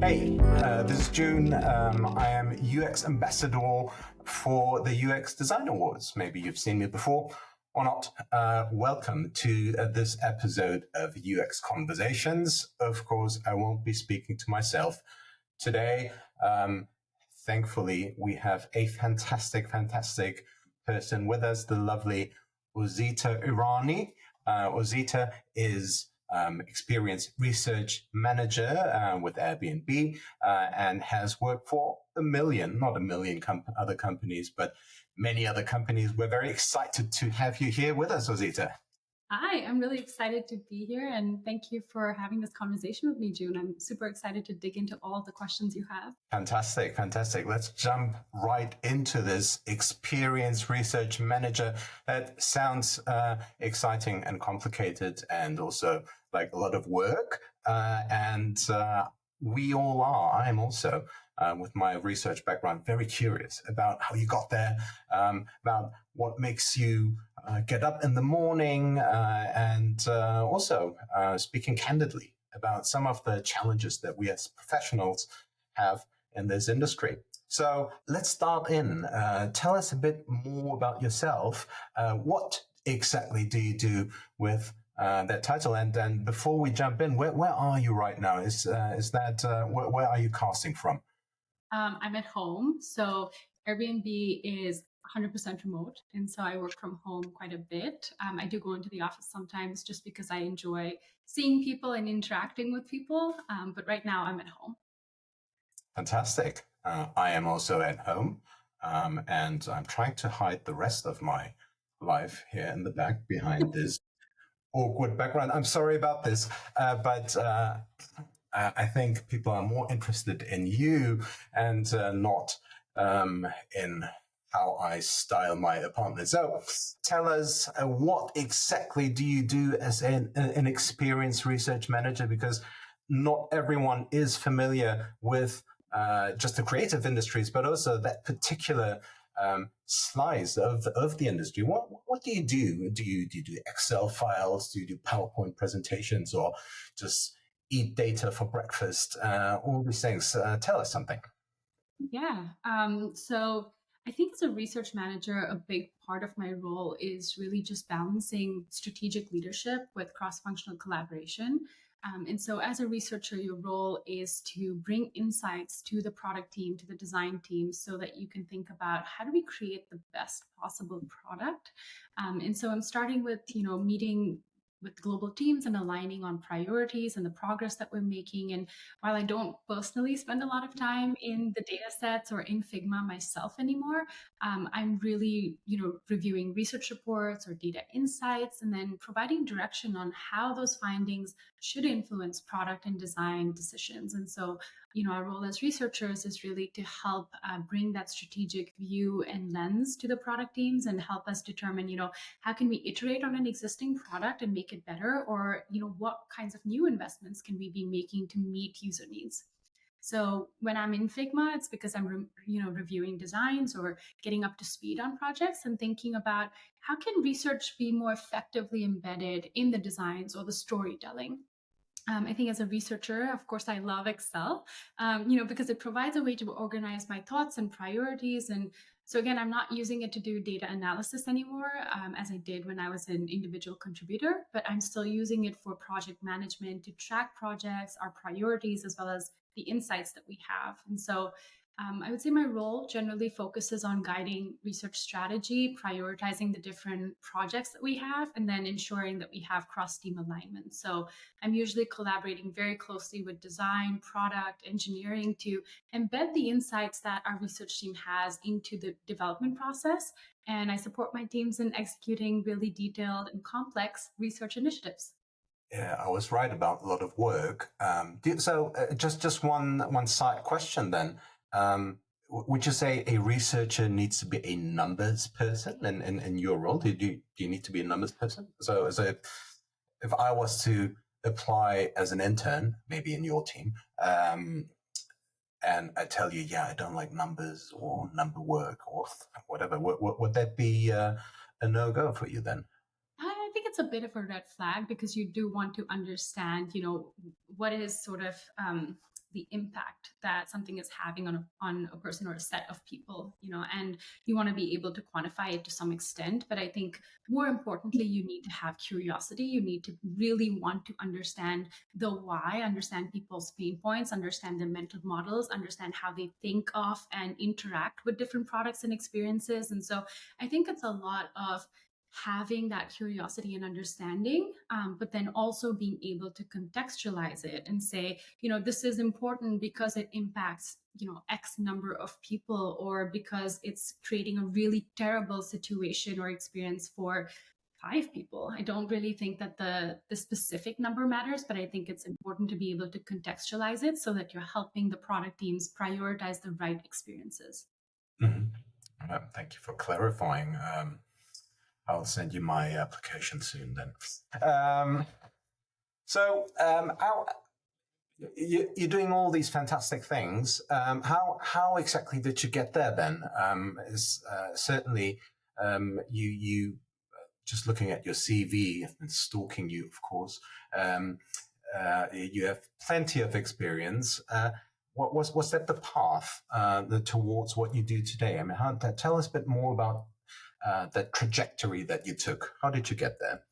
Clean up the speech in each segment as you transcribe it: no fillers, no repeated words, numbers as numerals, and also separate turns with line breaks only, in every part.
Hey, this is June. I am UX ambassador for the UX Design Awards. Maybe you've seen me before or not. Welcome to this episode of UX Conversations. Of course, I won't be speaking to myself today. Thankfully, we have a fantastic person with us, the lovely Ozita Irani. Ozita is experienced research manager with Airbnb and has worked for not a million other companies, but many other companies. We're very excited to have you here with us, Ozita.
Hi, I'm really excited to be here and thank you for having this conversation with me, June. I'm super excited to dig into all the questions you have.
Fantastic. Let's jump right into this. Experienced research manager. That sounds exciting and complicated and also like a lot of work. We all are. I'm also, with my research background, very curious about how you got there, about what makes you get up in the morning, and also speaking candidly about some of the challenges that we as professionals have in this industry. So let's start in. Tell us a bit more about yourself. What exactly do you do with that title? And then before we jump in, where are you right now? Where are you casting from?
I'm at home. So Airbnb is 100% remote. And so I work from home quite a bit. I do go into the office sometimes just because I enjoy seeing people and interacting with people. But right now I'm at home.
Fantastic. I am also at home, and I'm trying to hide the rest of my life here in the back behind this awkward background. I'm sorry about this, but I think people are more interested in you and not in how I style my apartment. So tell us, what exactly do you do as an experienced research manager? Because not everyone is familiar with just the creative industries, but also that particular slice of the industry. What do you do? Do you do Excel files? Do you do PowerPoint presentations, or just eat data for breakfast? All these things. Tell us something.
Yeah. So I think as a research manager, a big part of my role is really just balancing strategic leadership with cross functional collaboration. And so, as a researcher, your role is to bring insights to the product team, to the design team, so that you can think about how do we create the best possible product. And so, I'm starting with meeting with global teams and aligning on priorities and the progress that we're making. And while I don't personally spend a lot of time in the data sets or in Figma myself anymore, I'm really, reviewing research reports or data insights and then providing direction on how those findings should influence product and design decisions. And so, our role as researchers is really to help bring that strategic view and lens to the product teams and help us determine, how can we iterate on an existing product and make it better, or what kinds of new investments can we be making to meet user needs. So when I'm in Figma, it's because I'm reviewing designs or getting up to speed on projects and thinking about how can research be more effectively embedded in the designs or the storytelling. I think as a researcher, of course, I love Excel, because it provides a way to organize my thoughts and priorities. And so again, I'm not using it to do data analysis anymore, as I did when I was an individual contributor, but I'm still using it for project management to track projects, our priorities, as well as the insights that we have. And so I would say my role generally focuses on guiding research strategy, prioritizing the different projects that we have, and then ensuring that we have cross team alignment. So I'm usually collaborating very closely with design, product, engineering to embed the insights that our research team has into the development process. And I support my teams in executing really detailed and complex research initiatives.
Yeah, I was right about a lot of work. Just one side question then. Would you say a researcher needs to be a numbers person in your role? Do you need to be a numbers person? So if I was to apply as an intern, maybe in your team, and I tell you, yeah, I don't like numbers or number work or whatever, would that be a no-go for you then?
I think it's a bit of a red flag because you do want to understand, what is sort of the impact that something is having on a person or a set of people, and you want to be able to quantify it to some extent. But I think more importantly, you need to have curiosity. You need to really want to understand the why, understand people's pain points, understand their mental models, understand how they think of and interact with different products and experiences. And so I think it's a lot of having that curiosity and understanding, but then also being able to contextualize it and say, this is important because it impacts, X number of people, or because it's creating a really terrible situation or experience for 5 people. I don't really think that the specific number matters, but I think it's important to be able to contextualize it so that you're helping the product teams prioritize the right experiences.
Mhm. Thank you for clarifying. I'll send you my application soon then. You're doing all these fantastic things. How exactly did you get there then? Certainly, you just looking at your CV and stalking you, of course. You have plenty of experience. What was that the path towards what you do today? I mean, tell us a bit more about the trajectory that you took. How did you get there?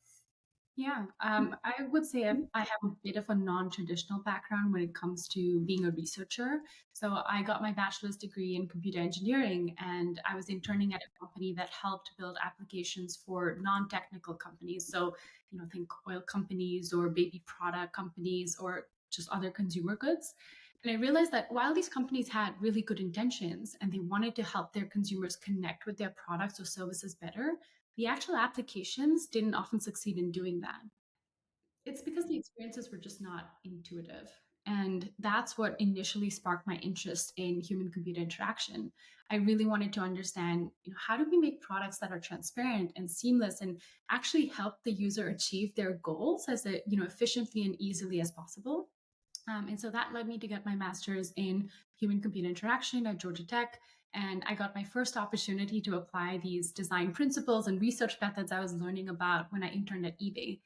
Yeah, I would say I have a bit of a non-traditional background when it comes to being a researcher. So I got my bachelor's degree in computer engineering, and I was interning at a company that helped build applications for non-technical companies. So, think oil companies or baby product companies or just other consumer goods. And I realized that while these companies had really good intentions and they wanted to help their consumers connect with their products or services better, the actual applications didn't often succeed in doing that. It's because the experiences were just not intuitive. And that's what initially sparked my interest in human computer interaction. I really wanted to understand, how do we make products that are transparent and seamless and actually help the user achieve their goals as efficiently and easily as possible. And so that led me to get my master's in human computer interaction at Georgia Tech. And I got my first opportunity to apply these design principles and research methods I was learning about when I interned at eBay.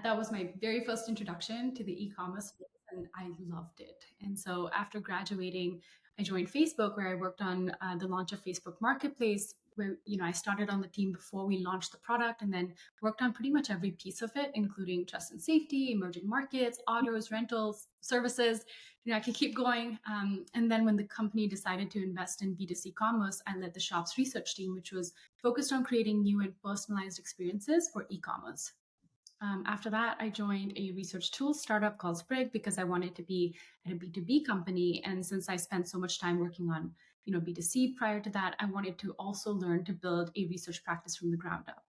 That was my very first introduction to the e commerce space, and I loved it. And so after graduating, I joined Facebook, where I worked on the launch of Facebook Marketplace, where I started on the team before we launched the product, and then worked on pretty much every piece of it, including trust and safety, emerging markets, autos, rentals, services. I could keep going. And then when the company decided to invest in B2C commerce, I led the shop's research team, which was focused on creating new and personalized experiences for e-commerce. After that, I joined a research tools startup called Sprig because I wanted to be at a B2B company. And since I spent so much time working on B2C prior to that, I wanted to also learn to build a research practice from the ground up.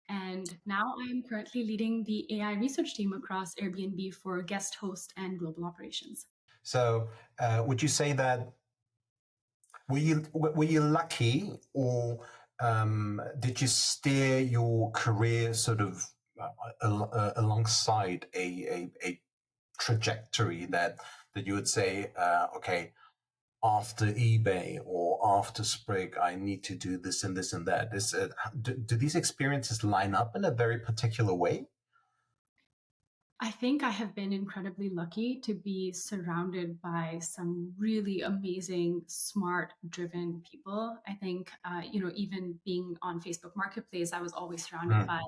And now I'm currently leading the AI research team across Airbnb for guest host and global operations.
So, would you say that were you lucky, or did you steer your career sort of alongside a trajectory that you would say, okay, after eBay or after Sprig, I need to do this and this and that. Do these experiences line up in a very particular way?
I think I have been incredibly lucky to be surrounded by some really amazing, smart, driven people. I think, even being on Facebook Marketplace, I was always surrounded by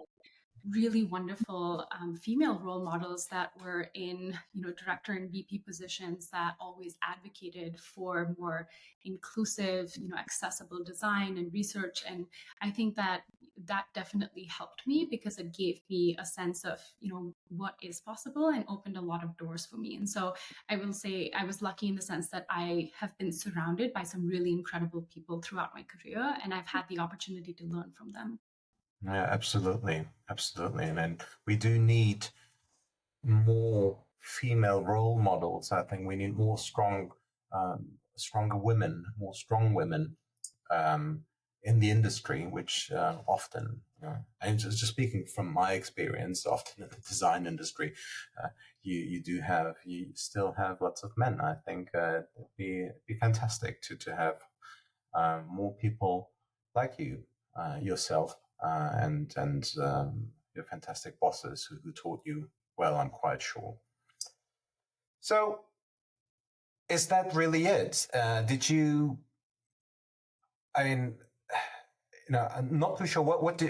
really wonderful female role models that were in director and VP positions that always advocated for more inclusive, accessible design and research. And I think that definitely helped me because it gave me a sense of what is possible and opened a lot of doors for me. And so I will say I was lucky in the sense that I have been surrounded by some really incredible people throughout my career, and I've had the opportunity to learn from them.
Yeah, absolutely, absolutely. And then we do need more female role models. I think we need more stronger women, more strong women um, in the industry, which often, and just speaking from my experience, often in the design industry, you still have lots of men. I think it'd be fantastic to have more people like you, yourself, and your fantastic bosses who taught you well. I'm quite sure. So is that really it? Did you? I mean, I'm not too sure what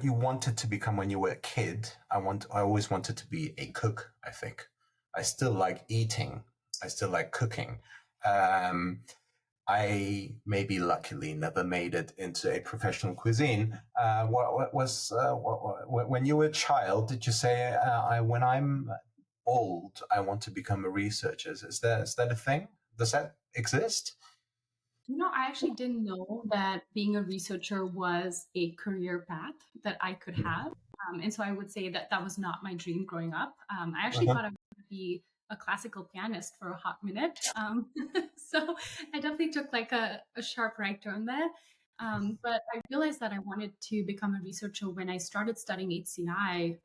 you wanted to become when you were a kid. I always wanted to be a cook. I think I still like eating. I still like cooking. Um, I maybe luckily never made it into a professional cuisine. What was when you were a child? Did you say when I'm old, I want to become a researcher? Is that a thing? Does that exist?
I actually didn't know that being a researcher was a career path that I could have. And so I would say that that was not my dream growing up. I actually
Uh-huh.
thought I would be a classical pianist for a hot minute. So I definitely took like a sharp right turn there. But I realized that I wanted to become a researcher when I started studying HCI.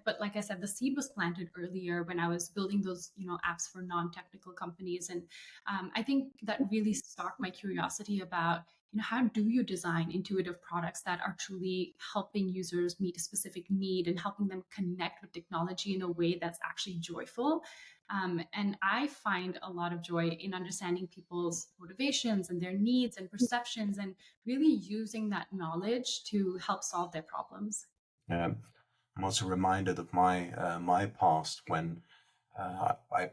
But like I said, the seed was planted earlier when I was building those, apps for non-technical companies. And I think that really sparked my curiosity about how do you design intuitive products that are truly helping users meet a specific need and helping them connect with technology in a way that's actually joyful. And I find a lot of joy in understanding people's motivations and their needs and perceptions and really using that knowledge to help solve their problems.
Um, I'm also reminded of my past when I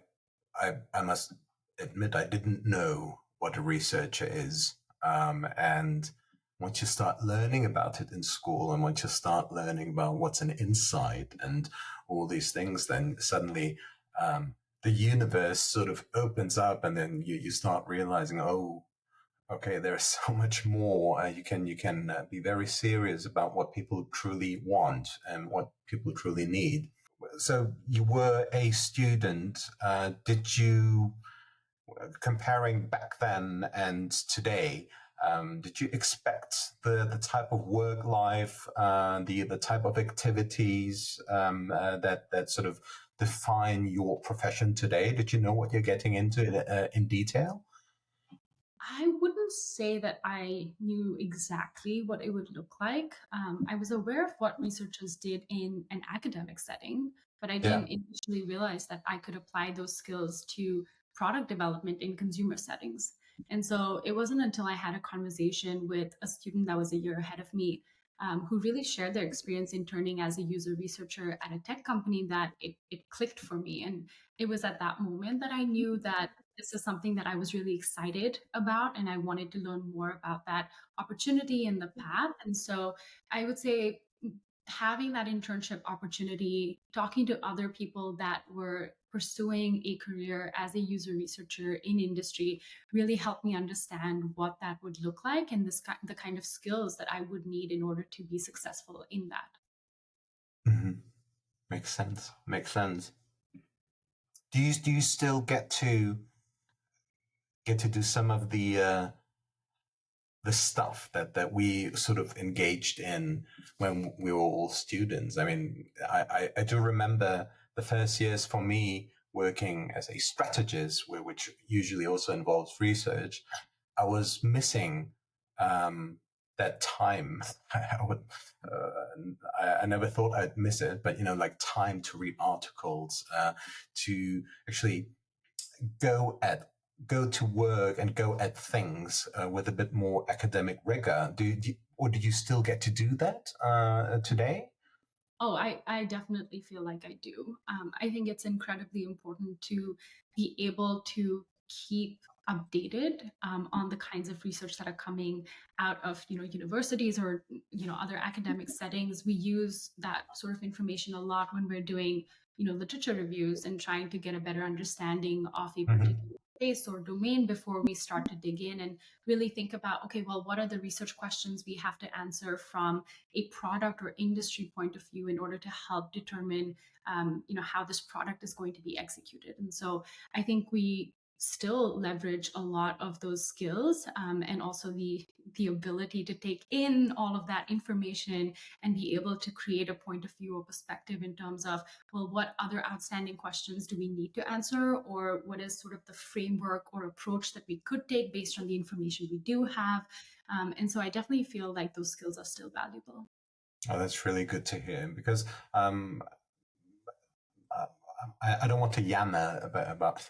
I must admit I didn't know what a researcher is, and once you start learning about it in school, and once you start learning about what's an insight and all these things, then suddenly the universe sort of opens up, and then you start realizing, oh, okay, there's so much more. You can be very serious about what people truly want and what people truly need. So you were a student. Did you, comparing back then and today, did you expect the type of work life, the type of activities that sort of define your profession today? Did you know what you're getting into in detail?
I wouldn't say that I knew exactly what it would look like. I was aware of what researchers did in an academic setting, but I
Yeah.
didn't initially realize that I could apply those skills to product development in consumer settings. And so it wasn't until I had a conversation with a student that was a year ahead of me, who really shared their experience interning as a user researcher at a tech company, that it clicked for me. And it was at that moment that I knew that this is something that I was really excited about, and I wanted to learn more about that opportunity and the path. And so I would say having that internship opportunity, talking to other people that were pursuing a career as a user researcher in industry really helped me understand what that would look like and the kind of skills that I would need in order to be successful in that.
Hmm. Makes sense. Makes sense. Do you still get to do some of the stuff that we sort of engaged in when we were all students? I mean, I do remember the first years for me working as a strategist, which usually also involves research. I was missing um, that time. I would, I never thought I'd miss it, but like time to read articles, to actually go at go to work and go at things with a bit more academic rigor. Or do you still get to do that today?
Oh, I definitely feel like I do. I think it's incredibly important to be able to keep updated on the kinds of research that are coming out of universities or other academic settings. We use that sort of information a lot when we're doing literature reviews and trying to get a better understanding of a
Hmm.
particular space or domain before we start to dig in and really think about, okay, well, what are the research questions we have to answer from a product or industry point of view in order to help determine how this product is going to be executed. And so I think we still leverage a lot of those skills, and also the ability to take in all of that information and be able to create a point of view or perspective in terms of, well, what other outstanding questions do we need to answer, or what is sort of the framework or approach that we could take based on the information we do have. And so I definitely feel like those skills are still valuable.
Oh, that's really good to hear because um, uh, I don't want to yammer about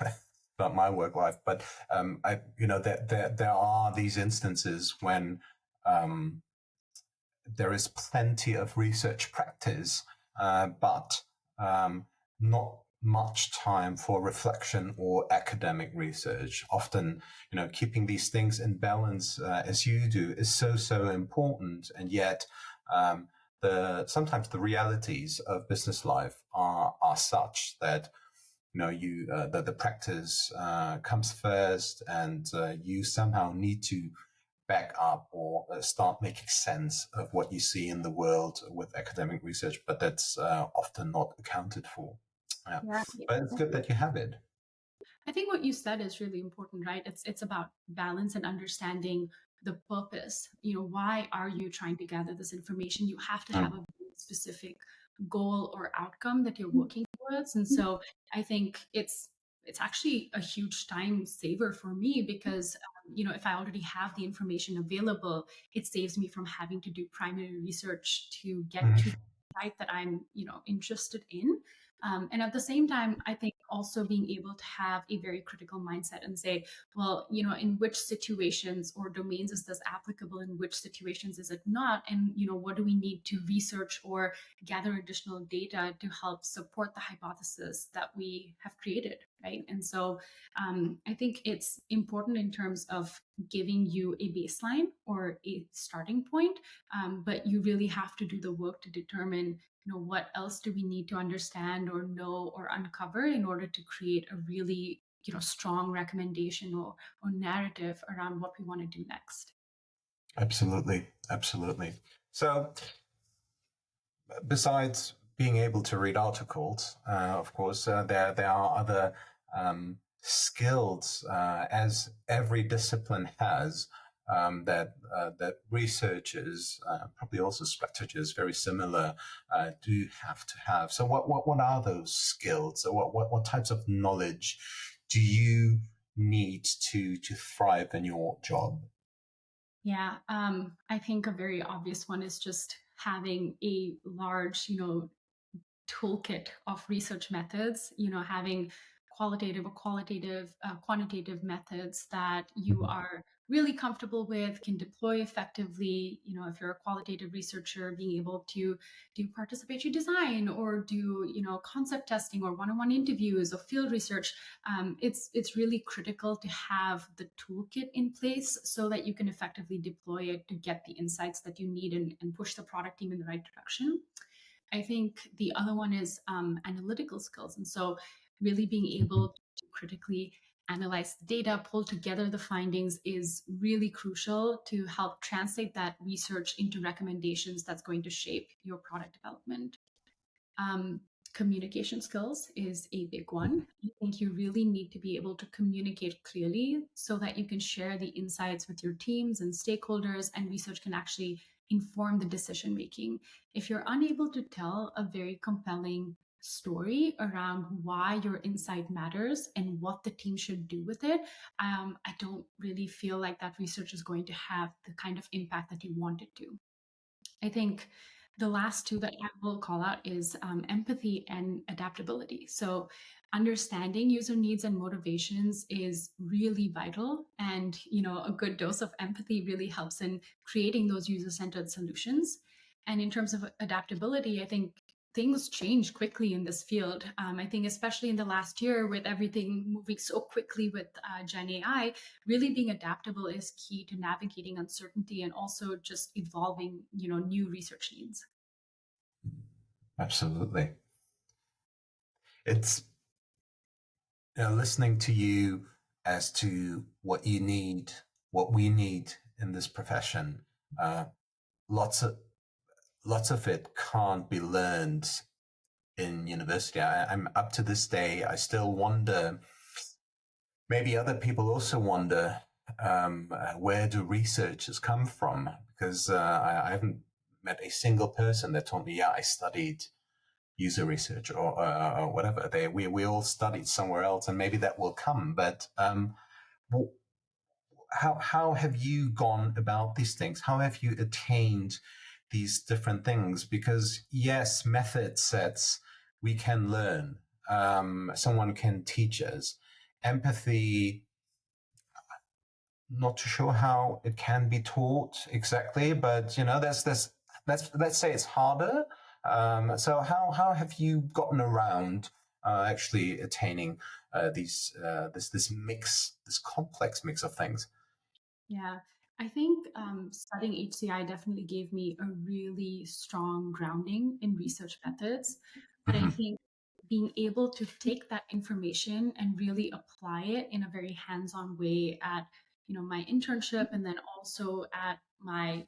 about my work life, but there are these instances when um, there is plenty of research practice, but not much time for reflection or academic research. Often, keeping these things in balance as you do is so important, and yet sometimes the realities of business life are such that that the practice comes first, and you somehow need to back up or start making sense of what you see in the world with academic research, but that's often not accounted for. Yeah.
Yeah.
But it's good that you have it.
I think what you said is really important, right? It's about balance and understanding the purpose. Why are you trying to gather this information? You have to have a very specific goal or outcome that you're working towards. And so I think it's actually a huge time saver for me because if I already have the information available, it saves me from having to do primary research to get to the site that I'm interested in. And at the same time, I think also being able to have a very critical mindset and say, well, in which situations or domains is this applicable, in which situations is it not? And, what do we need to research or gather additional data to help support the hypothesis that we have created, right? And so I think it's important in terms of giving you a baseline or a starting point, but you really have to do the work to determine what else do we need to understand or know or uncover in order to create a really strong recommendation or narrative around what we want to do next.
Absolutely. So besides being able to read articles, of course, there are other skills, as every discipline has, that researchers, probably also strategists, very similar, do have to have. So, what are those skills? So, what types of knowledge do you need to thrive in your job?
Yeah, I think a very obvious one is just having a large, toolkit of research methods, having qualitative or quantitative methods that you are really comfortable with, can deploy effectively. If you're a qualitative researcher, being able to do participatory design or do, concept testing or one-on-one interviews or field research. It's really critical to have the toolkit in place so that you can effectively deploy it to get the insights that you need and push the product team in the right direction. I think the other one is analytical skills. And so, really being able to critically analyze the data, pull together the findings is really crucial to help translate that research into recommendations that's going to shape your product development. Um, Communication skills is a big one. I think you really need to be able to communicate clearly so that you can share the insights with your teams and stakeholders, and research can actually inform the decision making. If you're unable to tell a very compelling story around why your insight matters and what the team should do with it, I don't really feel like that research is going to have the kind of impact that you want it to. I think the last two that I will call out is empathy and adaptability. So, understanding user needs and motivations is really vital, and a good dose of empathy really helps in creating those user-centered solutions. And in terms of adaptability, I think things change quickly in this field. I think especially in the last year with everything moving so quickly with Gen AI, really being adaptable is key to navigating uncertainty and also just evolving new research needs.
Absolutely. It's listening to you as to what you need, what we need in this profession. Uh, lots of it can't be learned in university. I'm up to this day. I still wonder. Maybe other people also wonder, where do researchers come from? Because I haven't met a single person that told me, yeah, I studied user research or whatever. We all studied somewhere else, and maybe that will come. But how have you gone about these things? How have you attained these different things? Because yes, method sets we can learn. Someone can teach us. empathy, not too sure how it can be taught exactly, but there's let's say it's harder. So how have you gotten around actually attaining this mix, this complex mix of things?
Yeah, I think studying HCI definitely gave me a really strong grounding in research methods. But I
Hmm.
think being able to take that information and really apply it in a very hands-on way at, my internship and then also at my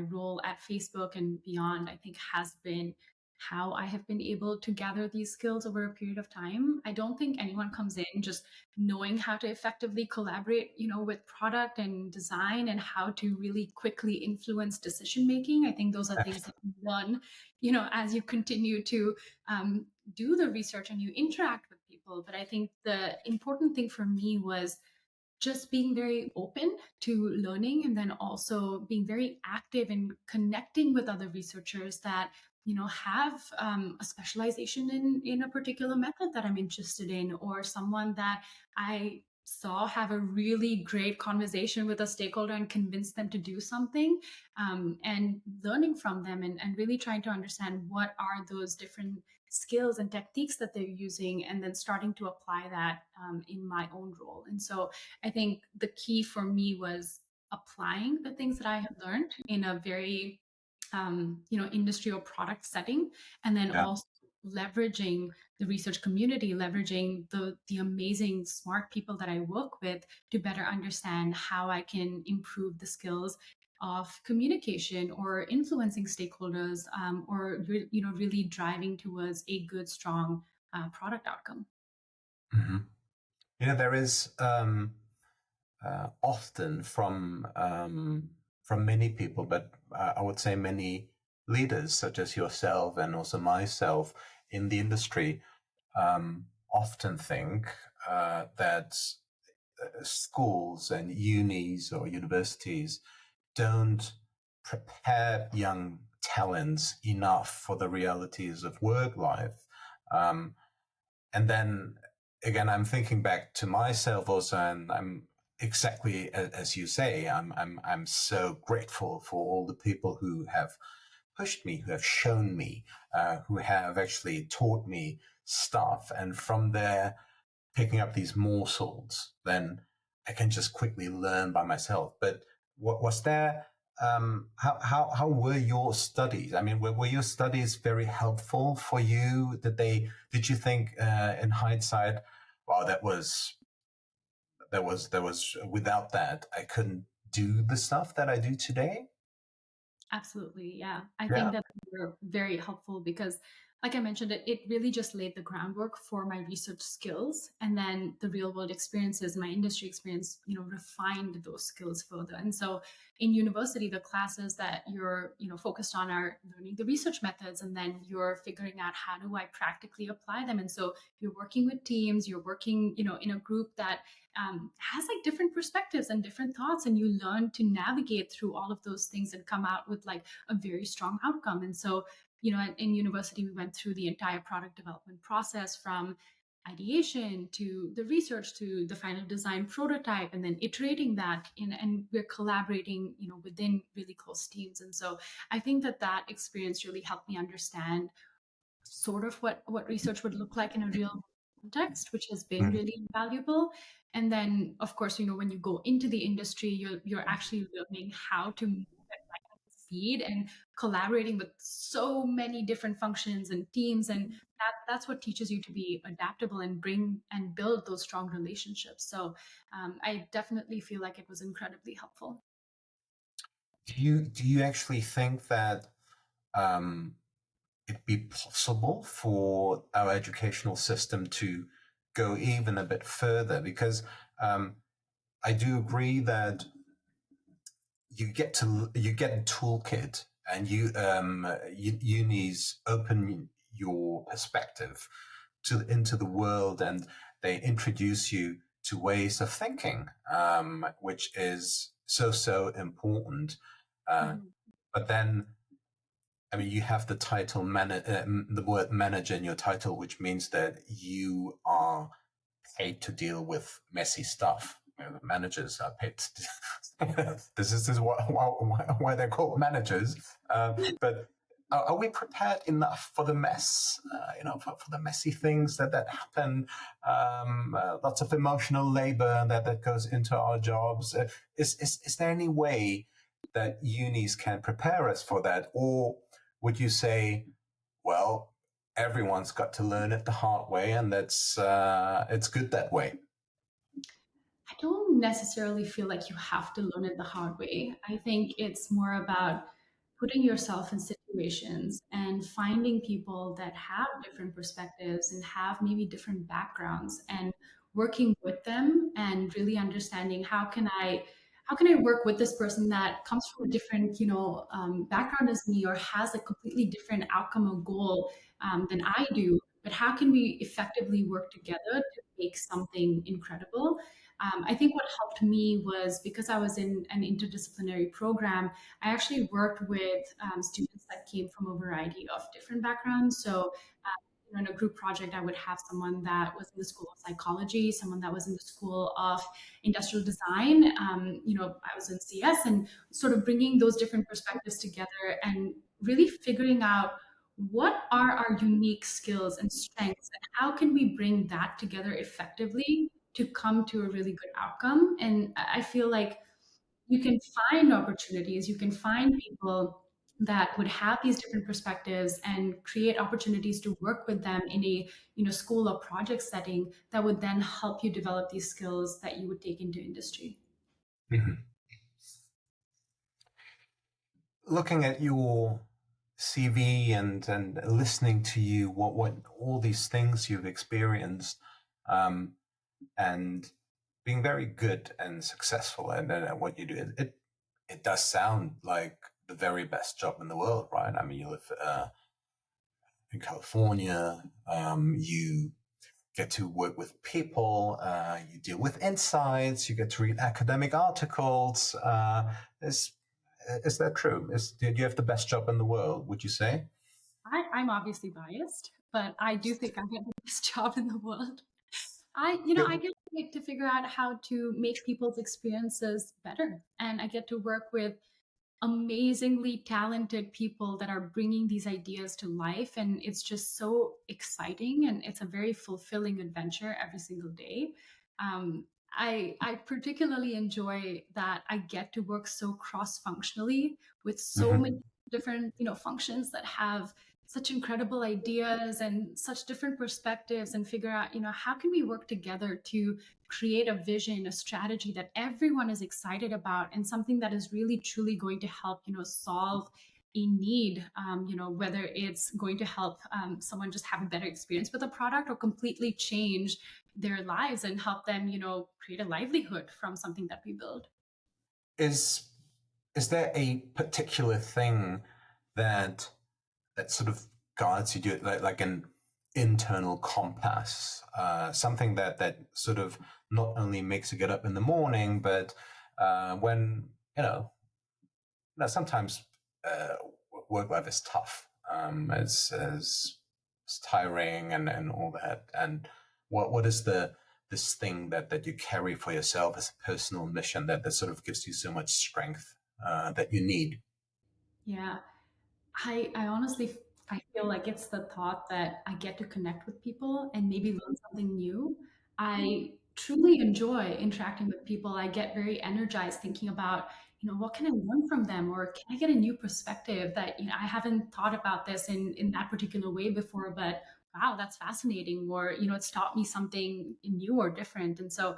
role at Facebook and beyond, I think has been how I have been able to gather these skills over a period of time. I don't think anyone comes in just knowing how to effectively collaborate, with product and design and how to really quickly influence decision making. I think those are things that you learn, as you continue to do the research and you interact with people. But I think the important thing for me was just being very open to learning and then also being very active in connecting with other researchers that have a specialization in a particular method that I'm interested in, or someone that I saw have a really great conversation with a stakeholder and convince them to do something, and learning from them and really trying to understand what are those different skills and techniques that they're using, and then starting to apply that in my own role. And so I think the key for me was applying the things that I have learned in a very, industry or product setting, and then
Yeah.
also leveraging the research community, leveraging the amazing smart people that I work with to better understand how I can improve the skills of communication or influencing stakeholders, or really driving towards a good, strong product outcome.
Hmm. There is often from many people, but I would say many leaders, such as yourself and also myself in the industry, often think that schools and unis or universities don't prepare young talents enough for the realities of work life. Um, and then again, I'm thinking back to myself also, and I'm exactly as you say. I'm so grateful for all the people who have pushed me, who have shown me, who have actually taught me stuff, and from there picking up these morsels, then I can just quickly learn by myself. But what was there? How were your studies? I mean, were your studies very helpful for you? Did you think in hindsight, wow, that was without that I couldn't do the stuff that I do today?
Absolutely. Yeah. I think
Yeah.
that they were very helpful because, like I mentioned, it really just laid the groundwork for my research skills. And then the real world experiences, my industry experience, refined those skills further. And so in university, the classes that you're, focused on are learning the research methods, and then you're figuring out how do I practically apply them. And so you're working with teams, you're working, in a group that has like different perspectives and different thoughts, and you learn to navigate through all of those things and come out with like a very strong outcome. And so in university we went through the entire product development process, from ideation to the research to the final design prototype, and then iterating that in, and we're collaborating within really close teams. And so I think that experience really helped me understand sort of what research would look like in a real context, which has been
Mm.
really invaluable. And then, of course, when you go into the industry, you're actually learning how to move at lightning speed and collaborating with so many different functions and teams, and that's what teaches you to be adaptable and bring and build those strong relationships. So I definitely feel like it was incredibly helpful.
Do you actually think that um, it be possible for our educational system to go even a bit further? Because um, I do agree that you get a toolkit, and unis open your perspective into the world, and they introduce you to ways of thinking, which is so important. Uh,
Mhm.
but then, I mean, you have the title the word manager in your title, which means that you are paid to deal with messy stuff. The managers are paid. This is why they're called managers. But are we prepared enough for the mess? For the messy things that happen. Lots of emotional labor that goes into our jobs. Is there any way that unis can prepare us for that, or would you say, well, everyone's got to learn it the hard way, and that's it's good that way?
I don't necessarily feel like you have to learn it the hard way. I think it's more about putting yourself in situations and finding people that have different perspectives and have maybe different backgrounds and working with them and really understanding how can I work with this person that comes from a different background as me or has a completely different outcome or goal than I do, but how can we effectively work together to make something incredible. I think what helped me was because I was in an interdisciplinary program, I actually worked with students that came from a variety of different backgrounds. So, in a group project, I would have someone that was in the School of Psychology, someone that was in the School of Industrial Design. I was in CS, and sort of bringing those different perspectives together and really figuring out what are our unique skills and strengths and how can we bring that together effectively to come to a really good outcome. And I feel like you can find opportunities, you can find people that would have these different perspectives and create opportunities to work with them in a school or project setting that would then help you develop these skills that you would take into industry.
Mhm. Looking at your CV and listening to you, what all these things you've experienced, um, and being very good and successful at what you do, it does sound like the very best job in the world, right? I mean, you live in California, you get to work with people, you deal with insights, you get to read academic articles. Is that true? Do you have the best job in the world, would you say?
I'm obviously biased, but I do think I get the best job in the world. I get to figure out how to make people's experiences better, and I get to work with amazingly talented people that are bringing these ideas to life, and it's just so exciting, and it's a very fulfilling adventure every single day. I particularly enjoy that I get to work so cross functionally with so
Hmm.
many different functions that have such incredible ideas and such different perspectives, and figure out how can we work together to create a vision, a strategy that everyone is excited about, and something that is really truly going to help, solve a need, whether it's going to help someone just have a better experience with a product or completely change their lives and help them, create a livelihood from something that we build.
Is is there a particular thing that sort of guides you, like an internal compass, something that sort of not only makes you get up in the morning, but when sometimes uh, work life is tough, it's tiring and all that. And what is this thing that you carry for yourself as a personal mission that sort of gives you so much strength that you need?
Yeah. I honestly I feel like it's the thought that I get to connect with people and maybe learn something new. I truly enjoy interacting with people. I get very energized thinking about, what can I learn from them, or can I get a new perspective that, I haven't thought about this in that particular way before, but wow, that's fascinating, or, it's taught me something new or different. And so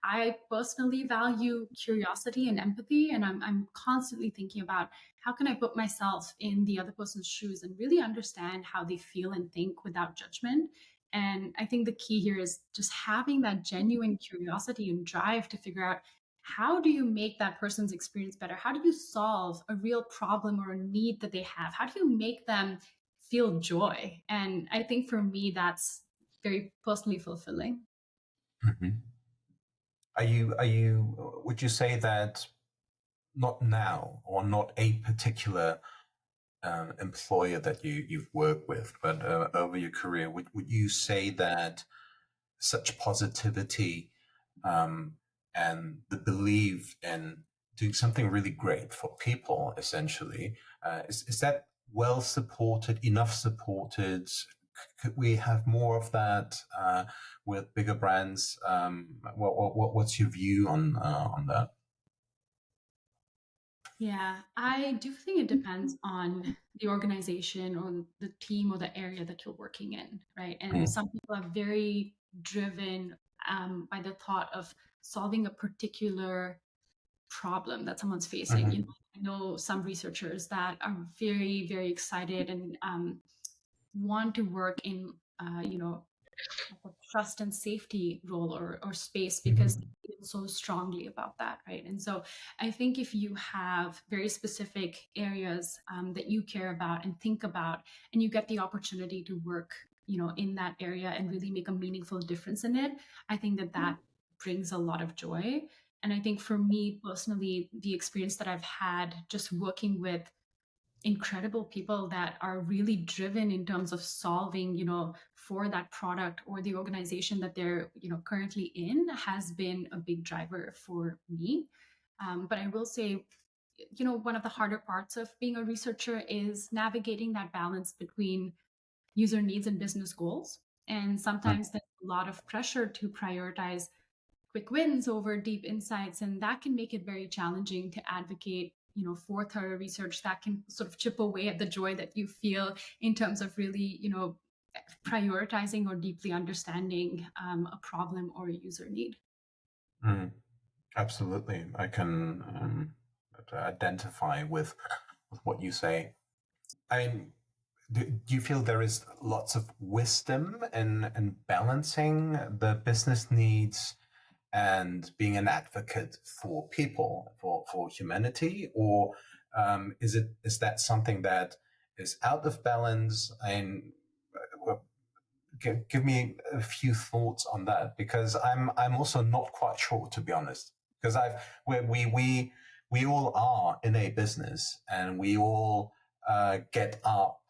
I personally value curiosity and empathy, and I'm constantly thinking about how can I put myself in the other person's shoes and really understand how they feel and think without judgment. And I think the key here is just having that genuine curiosity and drive to figure out how do you make that person's experience better? How do you solve a real problem or a need that they have? How do you make them feel joy? And I think for me, that's very personally fulfilling.
Mhm. Would you say that not now or not a particular employer that you've worked with, but over your career, would you say that such positivity, and the belief in doing something really great for people, essentially. Is that well supported, enough supported? Could we have more of that with bigger brands? What's your view on that?
Yeah, I do think it depends on the organization or the team or the area that you're working in, right? And
Mm,
some people are very driven by the thought of solving a particular problem that someone's facing.
mhm,
I know some researchers that are very, very excited and want to work in, like a trust and safety role or space because
mhm,
they feel so strongly about that, right? And so I think if you have very specific areas that you care about and think about, and you get the opportunity to work, in that area and really make a meaningful difference in it, I think that that brings a lot of joy. And I think for me personally, the experience that I've had just working with incredible people that are really driven in terms of solving, for that product or the organization that they're, currently in has been a big driver for me. But I will say, one of the harder parts of being a researcher is navigating that balance between user needs and business goals. And
mm,
sometimes there's a lot of pressure to prioritize quick wins over deep insights, and that can make it very challenging to advocate, for thorough research that can sort of chip away at the joy that you feel in terms of really, prioritizing or deeply understanding a problem or a user need.
mm. Absolutely, I can identify with what you say. I mean, do you feel there is lots of wisdom in balancing the business needs and being an advocate for people, for humanity, or is that something that is out of balance? And well, give me a few thoughts on that, because I'm also not quite sure, to be honest, because we all are in a business, and we all get up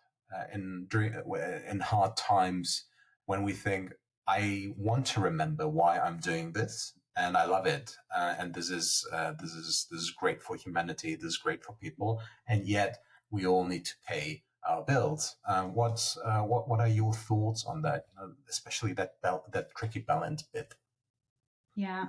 in hard times when we think, I want to remember why I'm doing this, and I love it, and this is great for humanity, this is great for people, and yet we all need to pay our bills. What are your thoughts on that, especially that tricky balance bit?
Yeah.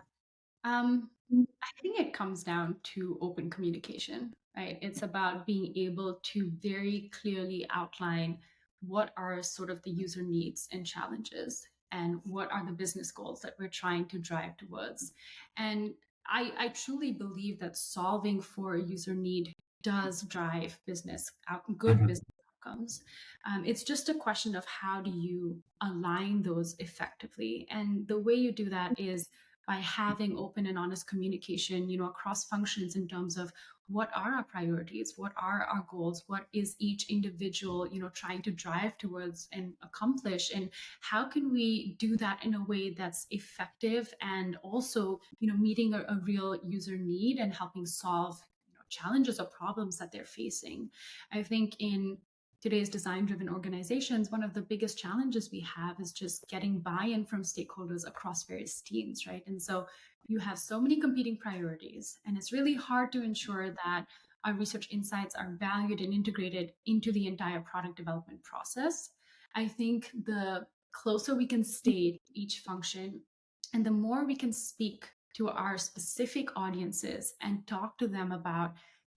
I think it comes down to open communication, right? It's about being able to very clearly outline what are sort of the user needs and challenges, and what are the business goals that we're trying to drive towards. And I truly believe that solving for a user need does drive good
Mhm,
business outcomes. It's just a question of how do you align those effectively. And the way you do that is by having open and honest communication, across functions in terms of what are our priorities, what are our goals, what is each individual, trying to drive towards and accomplish, and how can we do that in a way that's effective and also, meeting a real user need and helping solve, challenges or problems that they're facing. I think in today's design driven organizations, one of the biggest challenges we have is just getting buy in from stakeholders across various teams, right? And so you have so many competing priorities, and it's really hard to ensure that our research insights are valued and integrated into the entire product development process. I think the closer we can stay to each function and the more we can speak to our specific audiences and talk to them about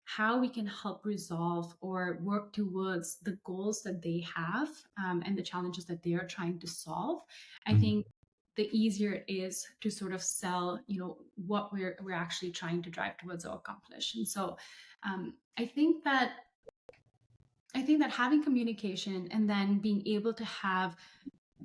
how we can help resolve or work towards the goals that they have, and the challenges that they are trying to solve, I
mhm.
think the easier it is to sort of sell, what we're actually trying to drive towards or accomplish. And so um, I think that having communication and then being able to have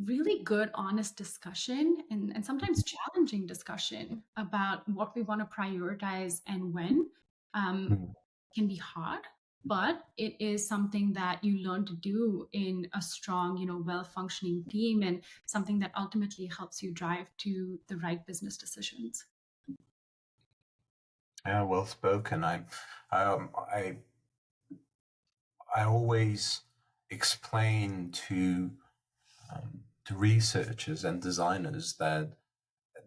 really good, honest discussion and sometimes challenging discussion about what we want to prioritize and when, um,
Mm.
can be hard, but it is something that you learn to do in a strong, well functioning team, and something that ultimately helps you drive to the right business decisions.
Yeah, well spoken. Um, I, I always explain to to researchers and designers that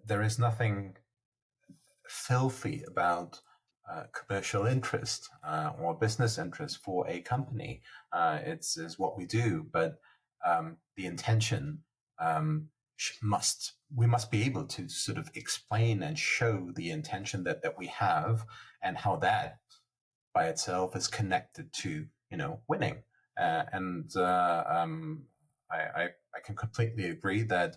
there is nothing filthy about commercial interest or business interest for a company. It's what we do, but the intention we must be able to sort of explain and show the intention that we have and how that by itself is connected to winning. And I can completely agree that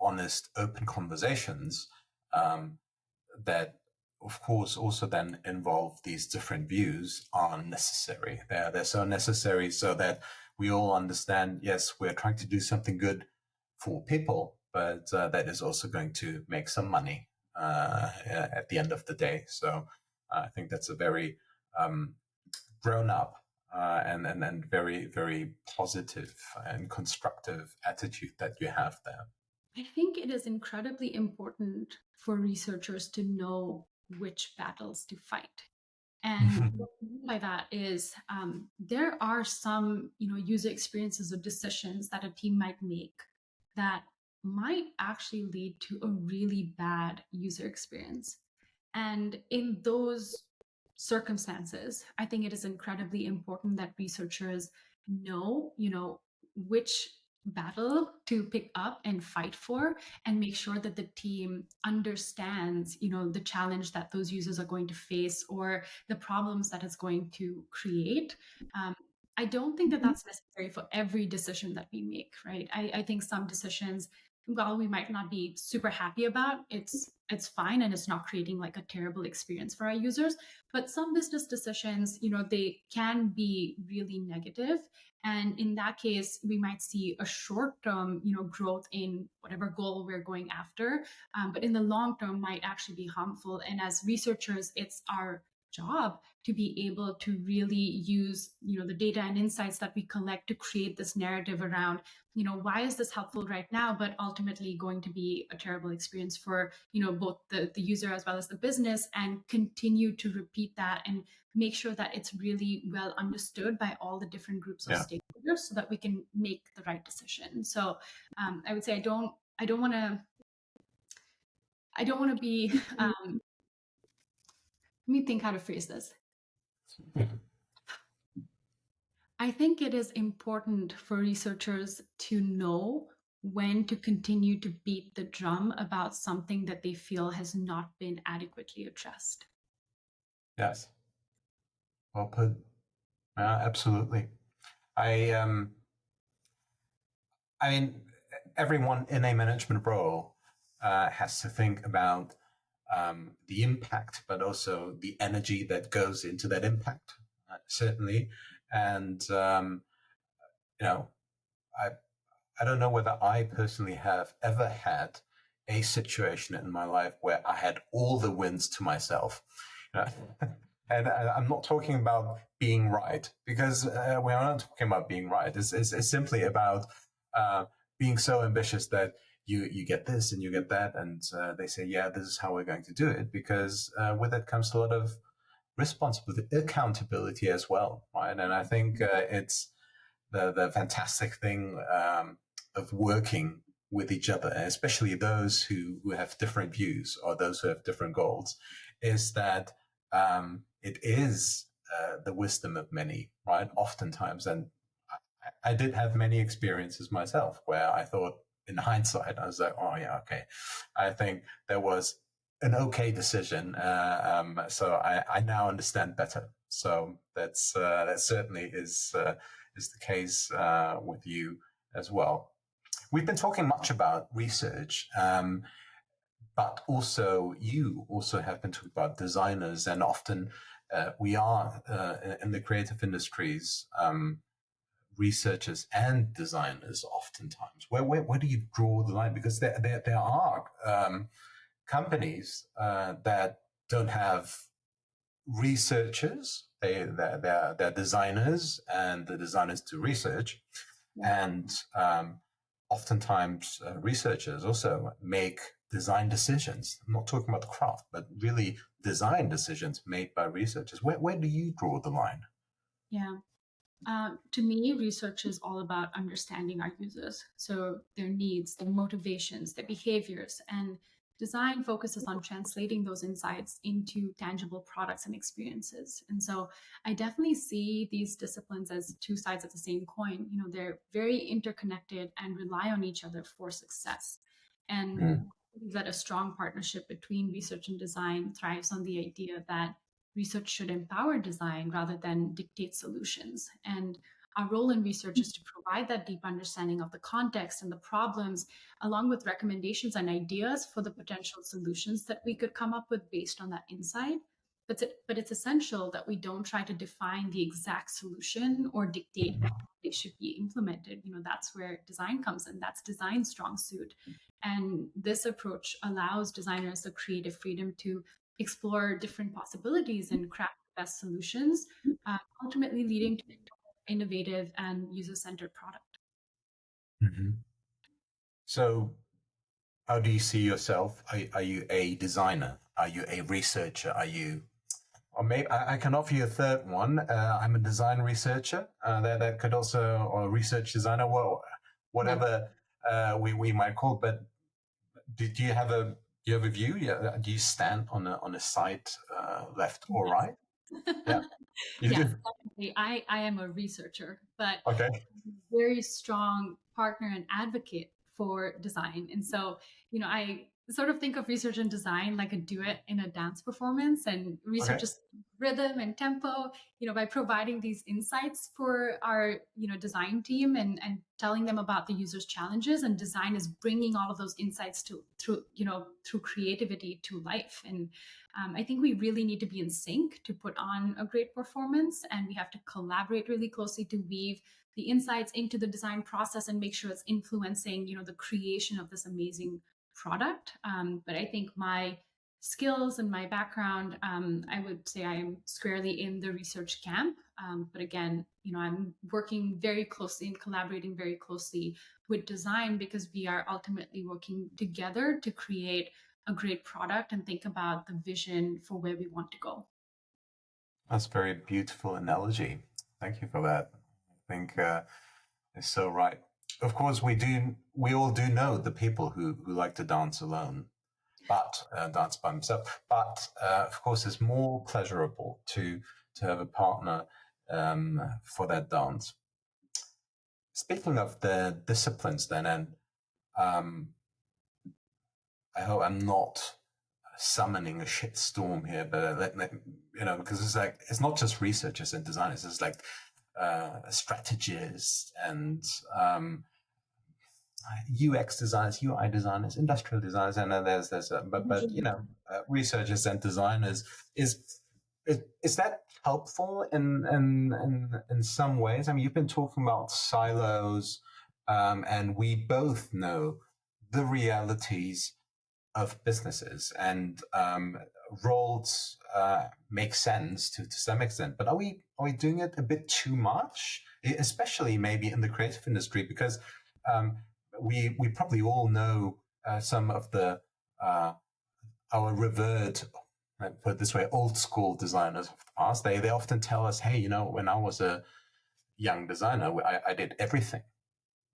honest, open conversations that, of course, also then involve these different views are necessary. They're so necessary so that we all understand, yes, we're trying to do something good for people, but that is also going to make some money at the end of the day. So I think that's a very grown up and very, very positive and constructive attitude that you have there.
I think it is incredibly important for researchers to know which battles to fight. And what I mean by that is there are some, user experiences or decisions that a team might make that might actually lead to a really bad user experience. And in those circumstances, I think it is incredibly important that researchers know, which battle to pick up and fight for, and make sure that the team understands the challenge that those users are going to face or the problems that it's going to create. I don't think that that's necessary for every decision that we make, right? I think some decisions, while we might not be super happy about, it's fine and it's not creating like a terrible experience for our users. But some business decisions, they can be really negative. And in that case, we might see a short-term, growth in whatever goal we're going after. But in the long term might actually be harmful. And as researchers, it's our job to be able to really use the data and insights that we collect to create this narrative around why is this helpful right now but ultimately going to be a terrible experience for both the user as well as the business, and continue to repeat that and make sure that it's really well understood by all the different groups of stakeholders so that we can make the right decision. So I would say I don't want to be let me think how to phrase this. I think it is important for researchers to know when to continue to beat the drum about something that they feel has not been adequately addressed.
Yes. Well put. Absolutely. I mean, everyone in a management role has to think about the impact, but also the energy that goes into that impact, certainly. And, I don't know whether I personally have ever had a situation in my life where I had all the wins to myself. And I'm not talking about being right, because we are not talking about being right. It's simply about being so ambitious that you get this and you get that, and they say, yeah, this is how we're going to do it, because with it comes a lot of responsibility, accountability as well, right? And I think it's the fantastic thing of working with each other, especially those who have different views or those who have different goals, is that it is the wisdom of many, right? Oftentimes, and I did have many experiences myself where I thought, in hindsight, I was like, oh yeah, okay, I think there was an okay decision. So I now understand better. So that certainly is the case with you as well. We've been talking much about research, but also you also have been talking about designers, and often we are in the creative industries, researchers and designers oftentimes. Where do you draw the line? Because there are companies that don't have researchers. They're designers, and the designers do research. And oftentimes researchers also make design decisions. I'm not talking about the craft, but really design decisions made by researchers. Where do you draw the line?
Yeah. To me, research is all about understanding our users. So their needs, their motivations, their behaviors, and design focuses on translating those insights into tangible products and experiences. And so I definitely see these disciplines as two sides of the same coin. They're very interconnected and rely on each other for success. And
Mm.
that a strong partnership between research and design thrives on the idea that research should empower design rather than dictate solutions. And our role in research is to provide that deep understanding of the context and the problems, along with recommendations and ideas for the potential solutions that we could come up with based on that insight. But it's essential that we don't try to define the exact solution or dictate how they should be implemented. That's where design comes in. That's design's strong suit. And this approach allows designers the creative freedom to explore different possibilities and craft the best solutions, ultimately leading to innovative and user-centered product.
Mhm. So, how do you see yourself? Are you a designer? Are you a researcher? Are you, or maybe I can offer you a third one. I'm a design researcher. That could also, or a research designer, well,
Love.
whatever we might call. But do you have a view? Yeah, do you stand on a side, left or right? Yeah, you
Yes,
do.
definitely. I am a researcher, but
Okay.
very strong partner and advocate for design. And so, I sort of think of research and design like a duet in a dance performance, and research
Okay.
is rhythm and tempo, by providing these insights for our, design team and telling them about the user's challenges, and design is bringing all of those insights through creativity to life. And I think we really need to be in sync to put on a great performance, and we have to collaborate really closely to weave the insights into the design process and make sure it's influencing, the creation of this amazing product. But I think my skills and my background, I would say I am squarely in the research camp. But again, I'm working very closely and collaborating very closely with design because we are ultimately working together to create a great product and think about the vision for where we want to go.
That's a very beautiful analogy. Thank you for that. I think it's so right. Of course, we all do know the people who like to dance alone, but dance by themselves. But of course, it's more pleasurable to have a partner for that dance. Speaking of the disciplines, then, and um, I hope I'm not summoning a shit storm here, but because it's like it's not just researchers and designers; it's like strategists and UX designers, UI designers, industrial designers, and then but researchers and designers is is that helpful in some ways? I mean, you've been talking about silos, and we both know the realities of businesses and roles make sense to some extent. But are we doing it a bit too much, especially maybe in the creative industry? Because um, we probably all know some of the our revered, put it this way, old school designers of the past. They often tell us, hey, when I was a young designer, I did everything.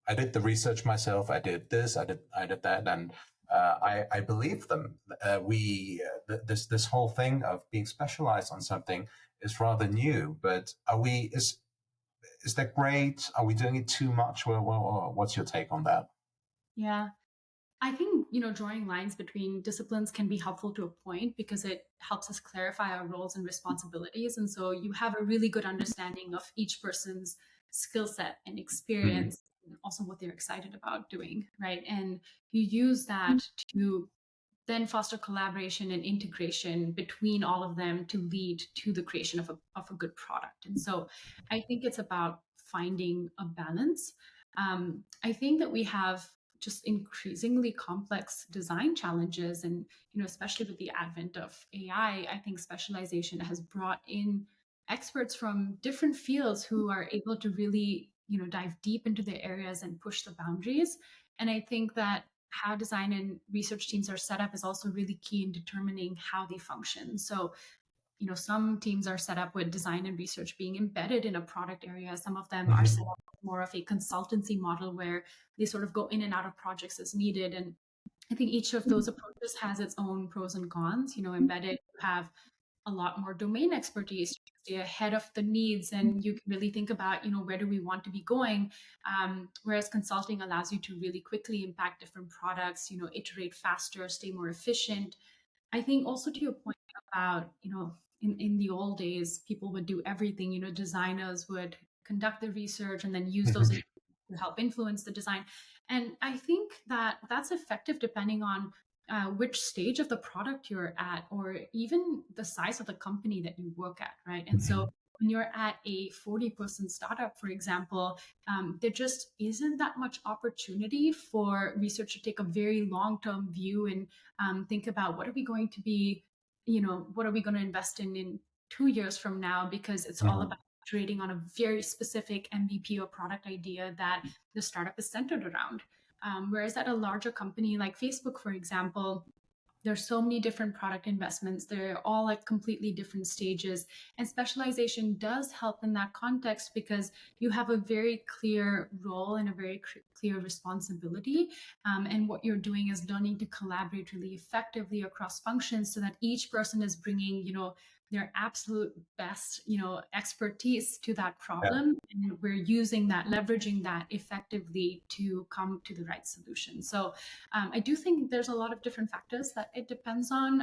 I did the research myself. I did this. I did that, and I believe them. This whole thing of being specialized on something is rather new. But is that great? Are we doing it too much? What's your take on that?
Yeah. I think, drawing lines between disciplines can be helpful to a point because it helps us clarify our roles and responsibilities. And so you have a really good understanding of each person's skill set and
Mm-hmm.
experience, and also what they're excited about doing, right? And you use that to then foster collaboration and integration between all of them to lead to the creation of a good product. And so I think it's about finding a balance. I think that we have just increasingly complex design challenges, and especially with the advent of AI, I think specialization has brought in experts from different fields who are able to really dive deep into their areas and push the boundaries. And I think that how design and research teams are set up is also really key in determining how they function. So, some teams are set up with design and research being embedded in a product area. Some of them are
Mhm.
set up with more of a consultancy model where they sort of go in and out of projects as needed. And I think each of those approaches has its own pros and cons. Embedded, you have a lot more domain expertise to stay ahead of the needs, and you can really think about where do we want to be going, whereas consulting allows you to really quickly impact different products, iterate faster, stay more efficient. I think also to your point about, in the old days, people would do everything, designers would conduct the research and then use those
Mhm.
to help influence the design. And I think that that's effective depending on which stage of the product you're at, or even the size of the company that you work at, right? And so
Mhm.
when you're at a 40-person startup, for example, there just isn't that much opportunity for research to take a very long-term view and think about what are we going to be, what are we going to invest in 2 years from now, because it's all
Mhm.
about iterating on a very specific MVP or product idea that the startup is centered around. Whereas at a larger company like Facebook, for example, there's so many different product investments. They're all at completely different stages. And specialization does help in that context because you have a very clear role and a very clear responsibility. And what you're doing is learning to collaborate really effectively across functions so that each person is bringing, their absolute best, expertise to that
Yeah.
problem. And we're using that, leveraging that effectively to come to the right solution. So I do think there's a lot of different factors that it depends on,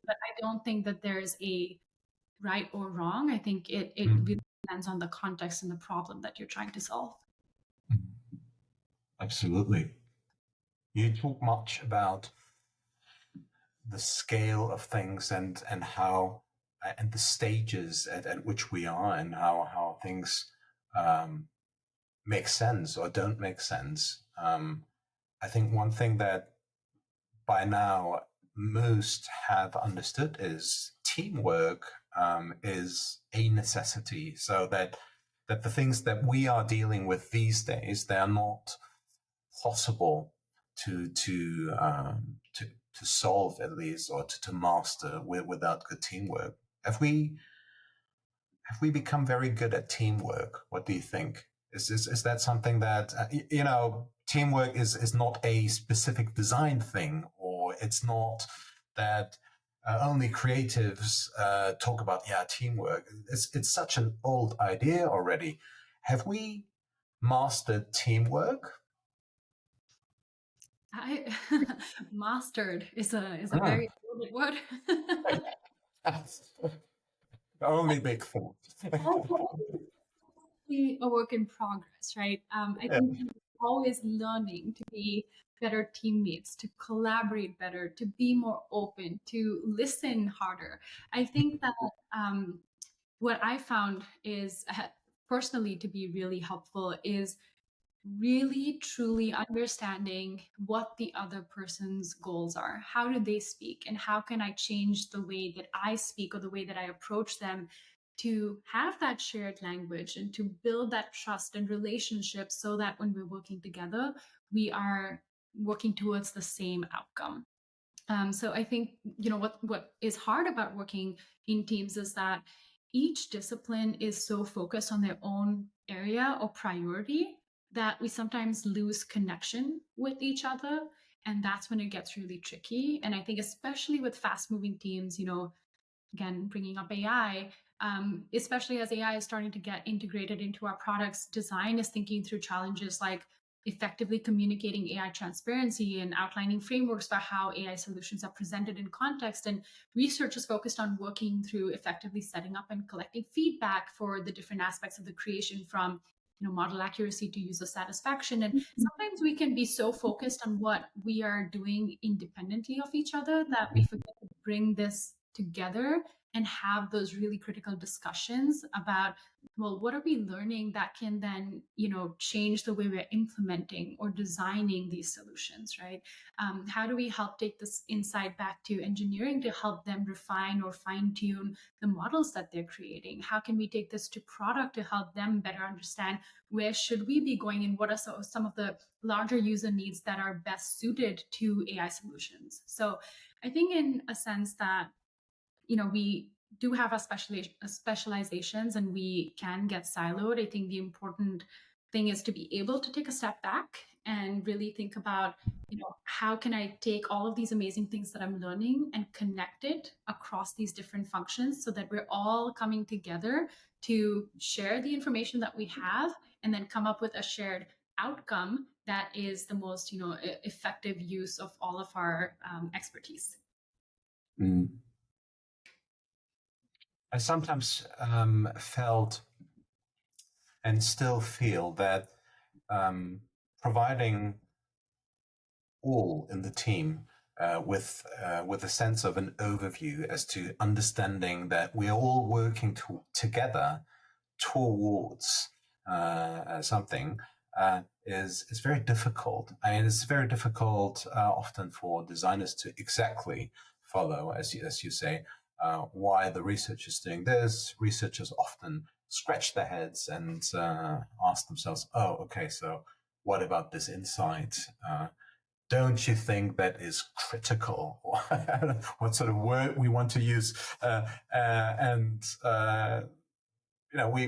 but I don't think that there's a right or wrong. I think it really
Mhm.
depends on the context and the problem that you're trying to solve.
Mhm. Absolutely. You talk much about the scale of things and how and the stages at which we are and how things um, make sense or don't make sense. I think one thing that by now most have understood is teamwork is a necessity. So that the things that we are dealing with these days, they are not possible to solve at least or to master without good teamwork. Have we become very good at teamwork? What do you think? Is that something that teamwork is not a specific design thing, or it's not that only creatives talk about teamwork. It's such an old idea already. Have we mastered teamwork?
I mastered is a
Mm.
very loaded word.
Only big thought.
Be a work in progress, right? I
Yeah.
think you're always learning to be better teammates, to collaborate better, to be more open, to listen harder. I think that what I found is personally to be really helpful is really truly understanding what the other person's goals are. How do they speak? And how can I change the way that I speak or the way that I approach them to have that shared language and to build that trust and relationship so that when we're working together, we are working towards the same outcome. So I think what is hard about working in teams is that each discipline is so focused on their own area or priority that we sometimes lose connection with each other, and that's when it gets really tricky. And I think especially with fast moving teams, again bringing up AI, especially as AI is starting to get integrated into our products, design is thinking through challenges like effectively communicating AI transparency and outlining frameworks for how AI solutions are presented in context. And research is focused on working through effectively setting up and collecting feedback for the different aspects of the creation, from model accuracy to user satisfaction. And sometimes we can be so focused on what we are doing independently of each other that we forget to bring this together and have those really critical discussions about, well, what are we learning that can then change the way we're implementing or designing these solutions, right? How do we help take this insight back to engineering to help them refine or fine tune the models that they're creating? How can we take this to product to help them better understand where should we be going and what are some of the larger user needs that are best suited to AI solutions? So I think in a sense that we do have our specializations and we can get siloed, I think the important thing is to be able to take a step back and really think about, how can I take all of these amazing things that I'm learning and connect it across these different functions so that we're all coming together to share the information that we have and then come up with a shared outcome that is the most, effective use of all of our expertise.
Mm. I sometimes felt and still feel that providing all in the team with a sense of an overview as to understanding that we are all working together towards something is very difficult. I mean, it's very difficult often for designers to exactly follow, as you say, why the research is doing this. Researchers often scratch their heads and ask themselves, "Oh, okay, so what about this insight? Don't you think that is critical?" Or what sort of word we want to use? And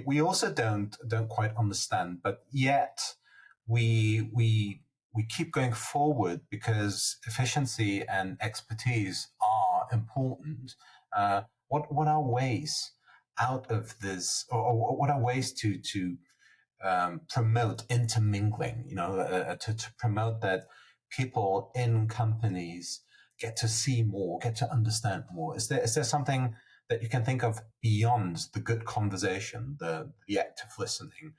we also don't quite understand, but yet we keep going forward because efficiency and expertise are important. What are ways out of this, or what are ways to promote intermingling? To promote that people in companies get to see more, get to understand more. Is there something that you can think of beyond the good conversation, the active listening,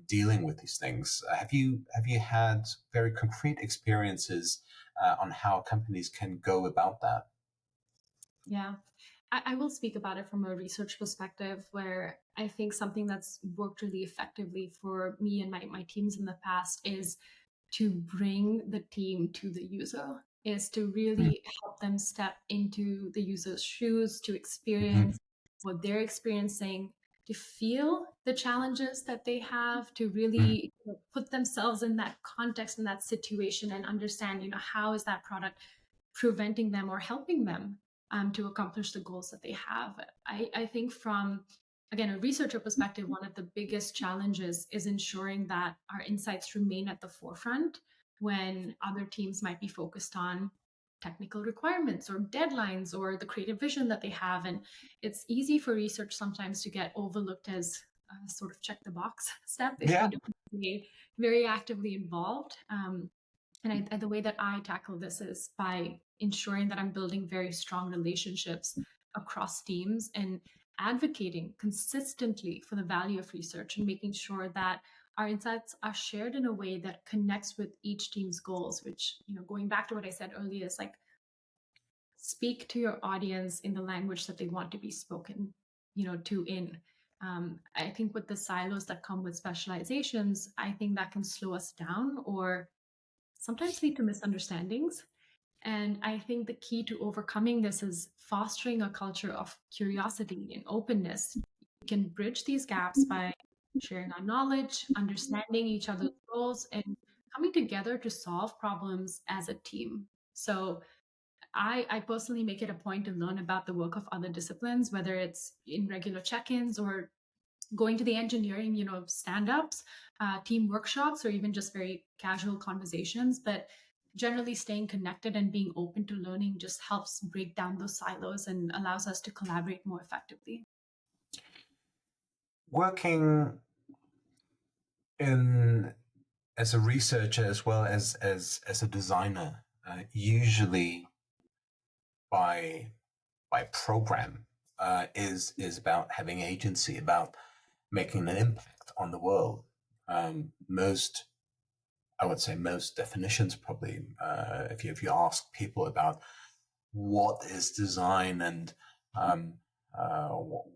dealing with these things? Have you had very concrete experiences on how companies can go about that?
Yeah. I will speak about it from a research perspective, where I think something that's worked really effectively for me and my teams in the past is to bring the team to the user, is to really help them step into the user's shoes, to
Mm-hmm.
experience what they're experiencing, to feel the challenges that they have, to really put themselves in that context, in that situation, and understand, how is that product preventing them or helping them to accomplish the goals that they have. I think from, again, a researcher perspective, one of the biggest challenges is ensuring that our insights remain at the forefront when other teams might be focused on technical requirements or deadlines or the creative vision that they have. And it's easy for research sometimes to get overlooked as a sort of check the box step if
Yeah.
we don't stay very actively involved. And the way that I tackle this is by ensuring that I'm building very strong relationships across teams and advocating consistently for the value of research and making sure that our insights are shared in a way that connects with each team's goals, which, going back to what I said earlier, is like, speak to your audience in the language that they want to be spoken, to in. I think with the silos that come with specializations, I think that can slow us down or sometimes lead to misunderstandings. And I think the key to overcoming this is fostering a culture of curiosity and openness. We can bridge these gaps by sharing our knowledge, understanding each other's roles, and coming together to solve problems as a team. So I personally make it a point to learn about the work of other disciplines, whether it's in regular check-ins or going to the engineering, stand-ups, team workshops, or even just very casual conversations. But generally staying connected and being open to learning just helps break down those silos and allows us to collaborate more effectively.
Working in as a researcher as well as a designer, usually by program, is about having agency, about making an impact on the world. Most, I would say, most definitions probably, if you ask people about what is design and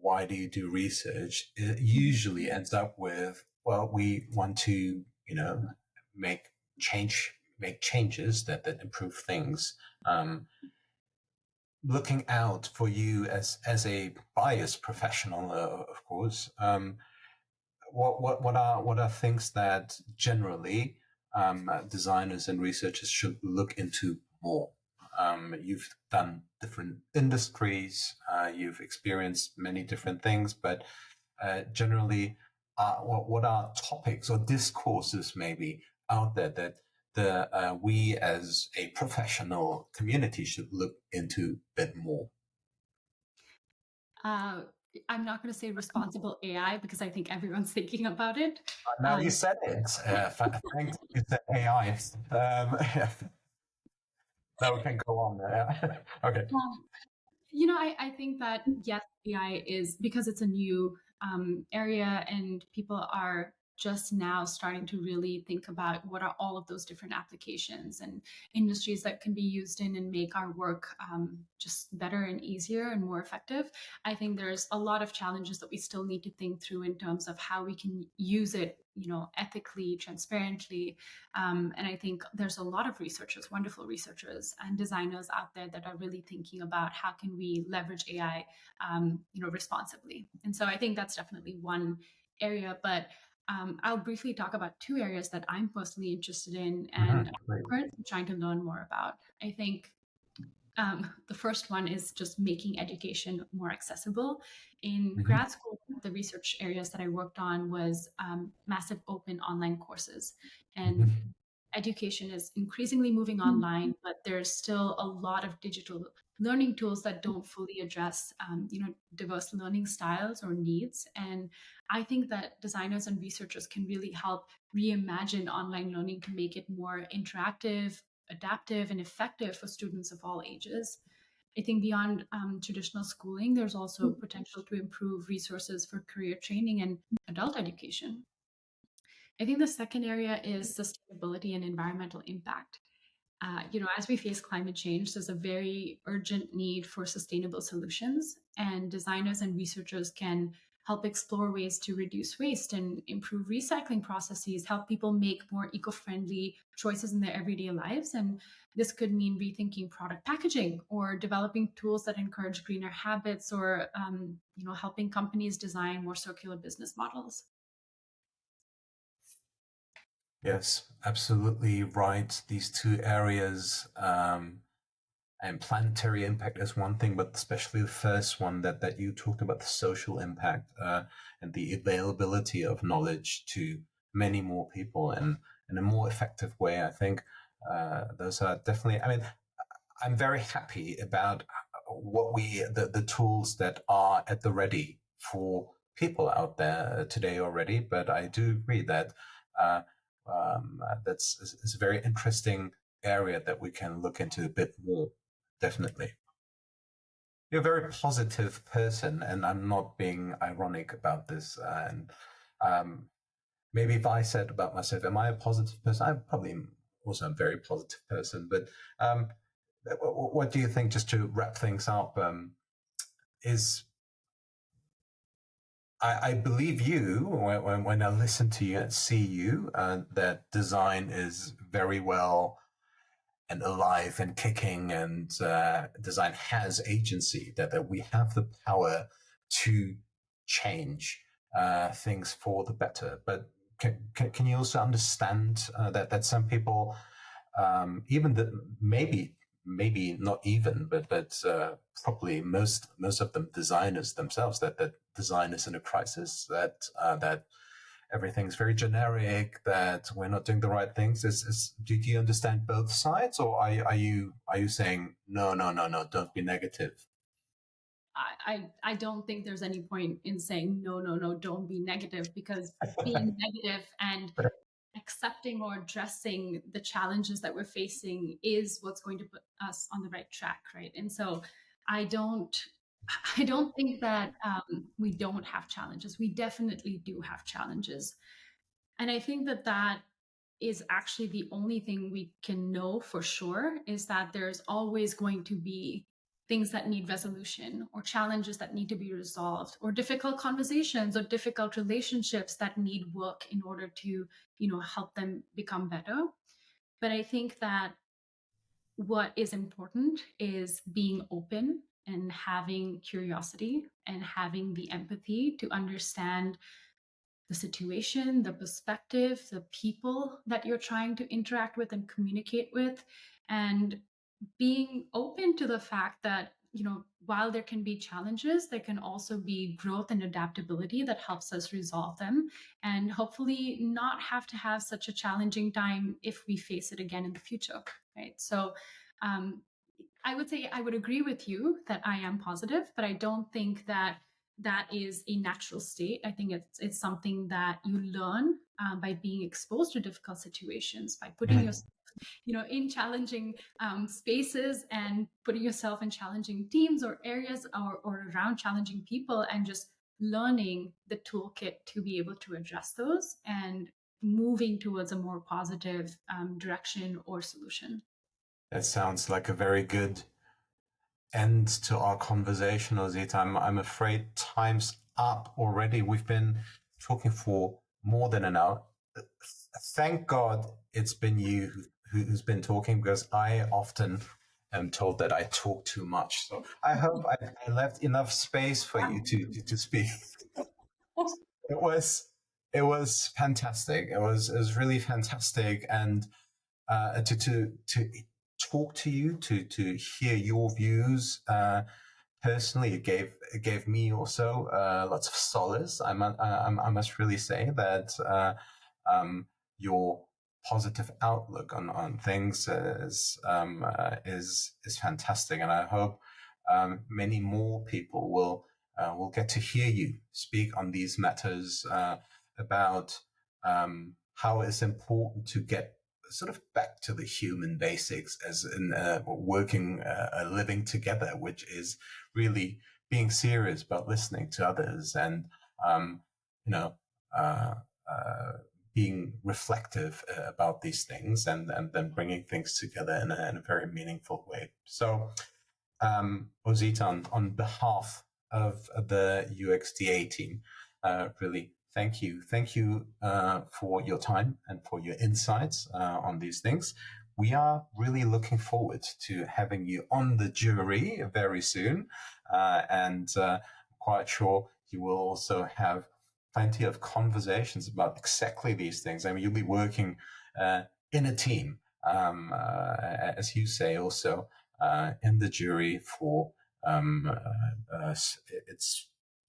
why do you do research, it usually ends up with, well, we want to, make changes that improve things. Looking out for you as a biased professional, of course. What are things that generally designers and researchers should look into more? You've done different industries, you've experienced many different things, but generally, what are topics or discourses maybe out there that we as a professional community should look into a bit more?
Uh, I'm not going to say responsible AI because I think everyone's thinking about it.
Now you
Um,
said it. Thanks, you said AI. Now we can go on. Okay.
um, I think that yes, AI is because it's a new area and people are just now starting to really think about what are all of those different applications and industries that can be used in and make our work just better and easier and more effective. I think there's a lot of challenges that we still need to think through in terms of how we can use it, ethically, transparently, and I think there's a lot of researchers, wonderful researchers and designers out there that are really thinking about how can we leverage AI, responsibly. And so I think that's definitely one area. But I'll briefly talk about two areas that I'm personally interested in and
Mhm. Great.
currently trying to learn more about. I think the first one is just making education more accessible. In
Mhm.
grad school, the research areas that I worked on was massive open online courses. And
Mhm.
education is increasingly moving online, but there's still a lot of digital learning tools that don't fully address, diverse learning styles or needs. And I think that designers and researchers can really help reimagine online learning to make it more interactive, adaptive, and effective for students of all ages. I think beyond traditional schooling, there's also potential to improve resources for career training and adult education. I think the second area is sustainability and environmental impact. As we face climate change, there's a very urgent need for sustainable solutions, and designers and researchers can help explore ways to reduce waste and improve recycling processes, help people make more eco-friendly choices in their everyday lives. And this could mean rethinking product packaging or developing tools that encourage greener habits or, helping companies design more circular business models.
Yes, absolutely right. These two areas, and planetary impact is one thing, but especially the first one that you talked about, the social impact, and the availability of knowledge to many more people and in a more effective way. I think those are definitely. I mean, I'm very happy about the tools that are at the ready for people out there today already. But I do agree that uh, that's is a very interesting area that we can look into a bit more. Definitely, you're a very positive person, and I'm not being ironic about this. And um, maybe if I said about myself, am I a positive person? I'm probably also a very positive person, but. Um, what do you think, just to wrap things up, is I believe you when I listen to you and see you, that design is very well and alive and kicking, and design has agency, that we have the power to change things for the better. But can you also understand that some people, even that maybe not even, but probably most of them designers themselves, that design is in a crisis, that everything's very generic, that we're not doing the right things. Do you understand both sides, or are you saying no, no, no, no, don't be negative?
I don't think there's any point in saying no, no, no, don't be negative, because being negative and accepting or addressing the challenges that we're facing is what's going to put us on the right track, right? And so I don't I don't think that we don't have challenges. We definitely do have challenges, and I think that that is actually the only thing we can know for sure, is that there's always going to be things that need resolution or challenges that need to be resolved or difficult conversations or difficult relationships that need work in order to, help them become better. But I think that what is important is being open and having curiosity and having the empathy to understand the situation, the perspective, the people that you're trying to interact with and communicate with, and being open to the fact that, while there can be challenges, there can also be growth and adaptability that helps us resolve them, and hopefully not have to have such a challenging time if we face it again in the future, right? So um, I would say I would agree with you that I am positive, but I don't think that that is a natural state. I think it's something that you learn by being exposed to difficult situations, by putting
Mm.
yourself, in challenging spaces, and putting yourself in challenging teams or areas, or around challenging people, and just learning the toolkit to be able to address those and moving towards a more positive direction or solution.
That sounds like a very good end to our conversation, Ozita. I'm afraid time's up already. We've been talking for more than an hour. Thank God it's been you who's been talking, because I often am told that I talk too much. So I hope I left enough space for you to speak. It was it was fantastic. It was really fantastic, and to talk to you, to hear your views. Personally, it gave me also lots of solace. I must really say that your positive outlook on things is fantastic, and I hope many more people will get to hear you speak on these matters about how it's important to get sort of back to the human basics as in working, living together, which is really being serious about listening to others, and um, you know uh, uh, being reflective about these things, and then bringing things together in a very meaningful way. So Ozita, on behalf of the UXDA team, really thank you. Thank you for your time and for your insights on these things. We are really looking forward to having you on the jury very soon. And I'm quite sure you will also have plenty of conversations about exactly these things. I mean, you'll be working in a team, as you say, also in the jury for it's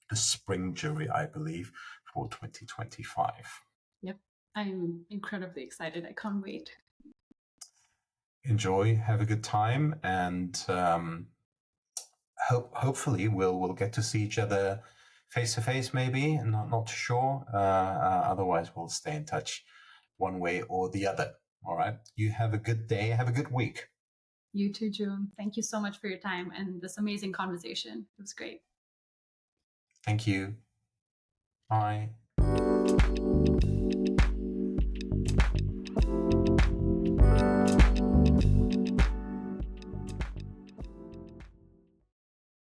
the spring jury, I believe, for 2025.
Yep. I'm incredibly excited. I can't wait.
Enjoy, have a good time, and hopefully we'll get to see each other face to face, maybe. Not sure. Otherwise, we'll stay in touch one way or the other. All right. You have a good day. Have a good week.
You too, June. Thank you so much for your time and this amazing conversation. It was great.
Thank you. Bye.